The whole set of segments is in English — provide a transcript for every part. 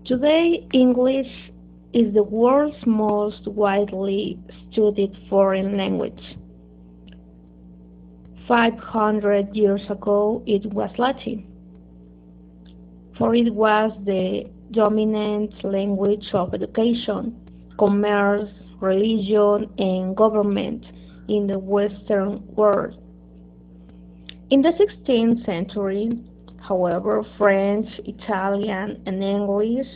Today, English is the world's most widely studied foreign language. 500 years ago, it was Latin, for it was the dominant language of education, commerce, religion, and government in the Western world. In the 16th century, however, French, Italian, and English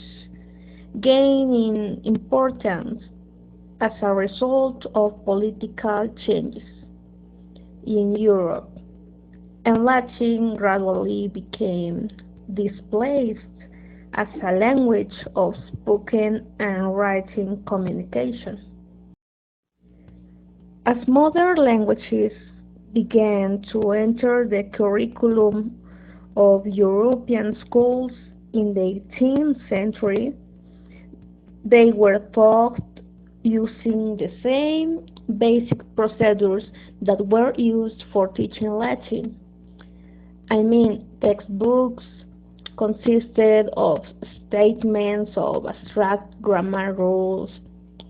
gained in importance as a result of political changes in Europe, and Latin gradually became displaced as a language of spoken and written communication. As modern languages began to enter the curriculum of European schools in the 18th century, they were taught using the same basic procedures that were used for teaching Latin. I mean, textbooks consisted of statements of abstract grammar rules,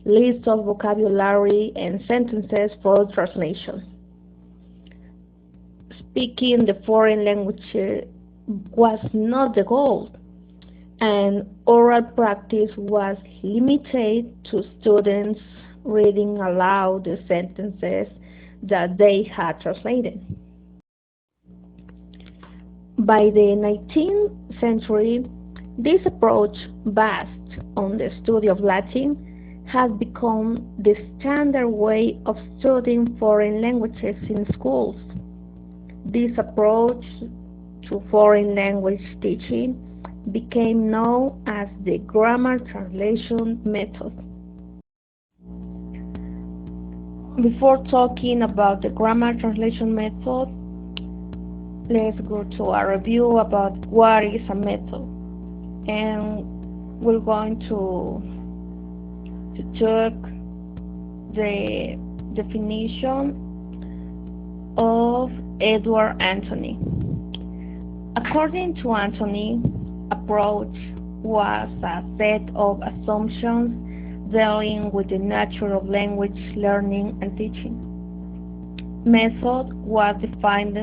lists of vocabulary, and sentences for translation. Speaking the foreign language was not the goal, and oral practice was limited to students reading aloud the sentences that they had translated. By the 19th century, this approach, based on the study of Latin, has become the standard way of studying foreign languages in schools. This approach to foreign language teaching became known as the grammar translation method. Before talking about the grammar translation method, let's go to a review about what is a method. And we're going to check the definition of Edward Anthony. According to Anthony, approach was a set of assumptions dealing with the nature of language learning and teaching. Method was defined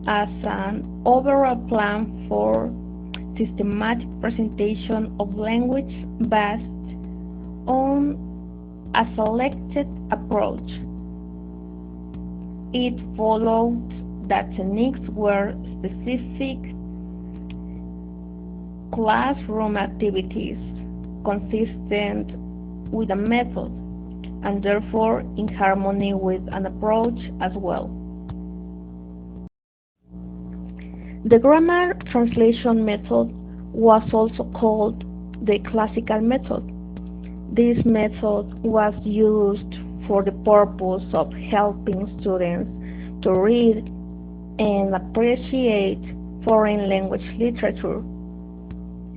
as an overall plan for systematic presentation of language based on a selected approach. It followed that techniques were specific classroom activities consistent with a method and therefore in harmony with an approach as well. The grammar translation method was also called the classical method. This method was used for the purpose of helping students to read and appreciate foreign language literature.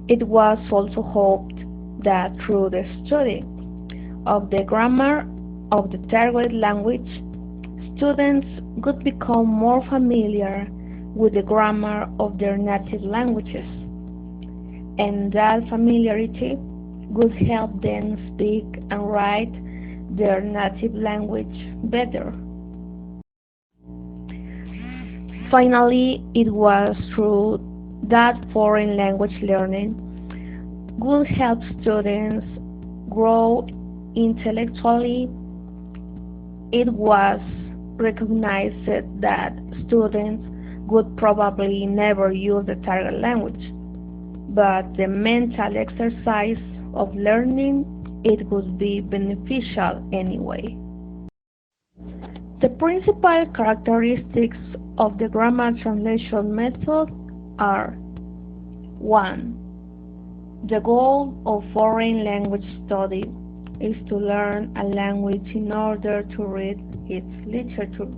It was also hoped that through the study of the grammar of the target language, students would become more familiar with the grammar of their native languages, and that familiarity would help them speak and write their native language better. Finally, it was through that foreign language learning would help students grow intellectually. It was recognized that students would probably never use the target language, but the mental exercise of learning it would be beneficial anyway. The principal characteristics of the grammar translation method are: 1. The goal of foreign language study is to learn a language in order to read its literature.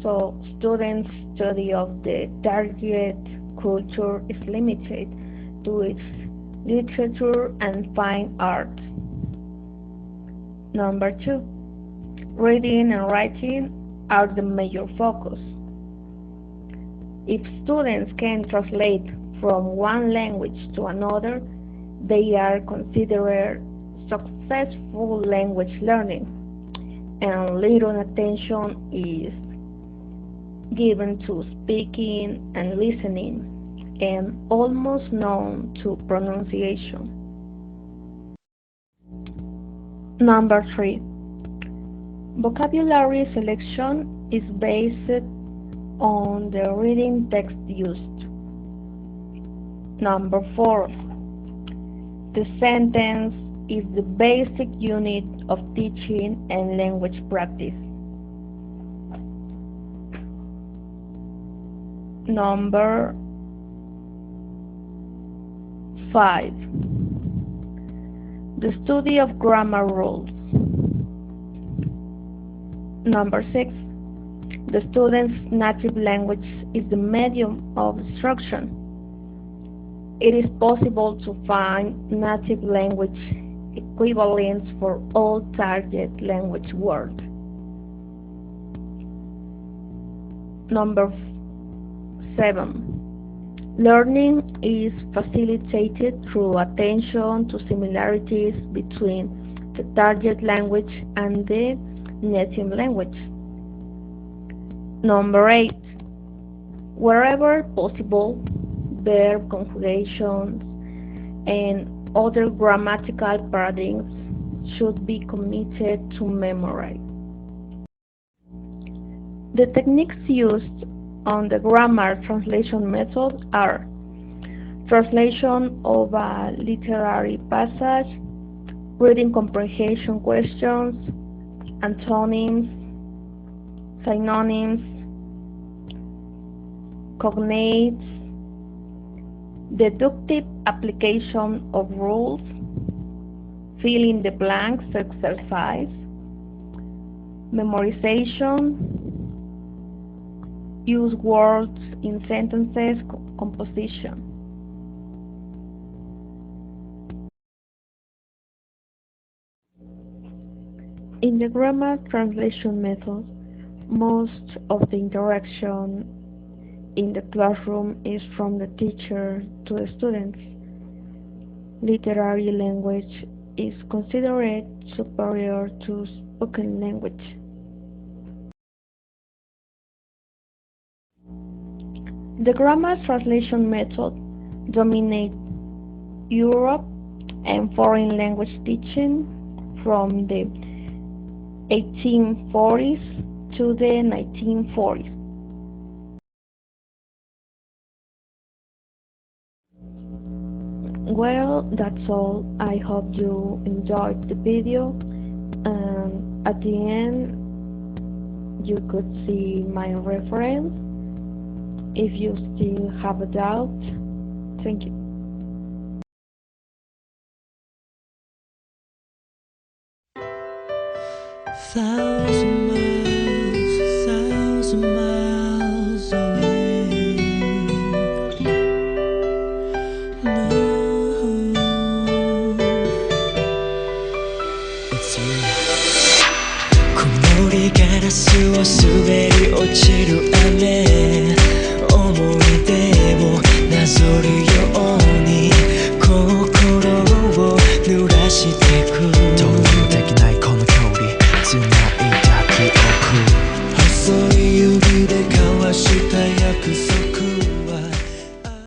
So, students' study of the target culture is limited to its literature and fine art. Number 2. Reading and writing are the major focus. If students can translate from one language to another, they are considered successful language learning, and little attention is given to speaking and listening, and almost none to pronunciation. Number 3. Vocabulary selection is based on the reading text used. Number 4. The sentence is the basic unit of teaching and language practice. Number 5. The study of grammar rules. Number 6. The student's native language is the medium of instruction. It is possible to find native language equivalents for all target language words. Number 7. Learning is facilitated through attention to similarities between the target language and the native language. Number 8. Wherever possible, verb conjugations and other grammatical paradigms should be committed to memory. The techniques used on the grammar translation method are translation of a literary passage, reading comprehension questions, antonyms, synonyms, cognates, deductive application of rules, fill in the blanks exercise, memorization, use words in sentences composition. In the grammar translation method, most of the interaction in the classroom is from the teacher to the students. Literary language is considered superior to spoken language. The grammar translation method dominates Europe and foreign language teaching from the 1840s to the 1940s. Well, that's all. I hope you enjoyed the video, and at the end you could see my reference if you still have a doubt. Thank you. Thousand miles away. It's you. 曇りガラスを滑り落ちる雨、思い出をなぞる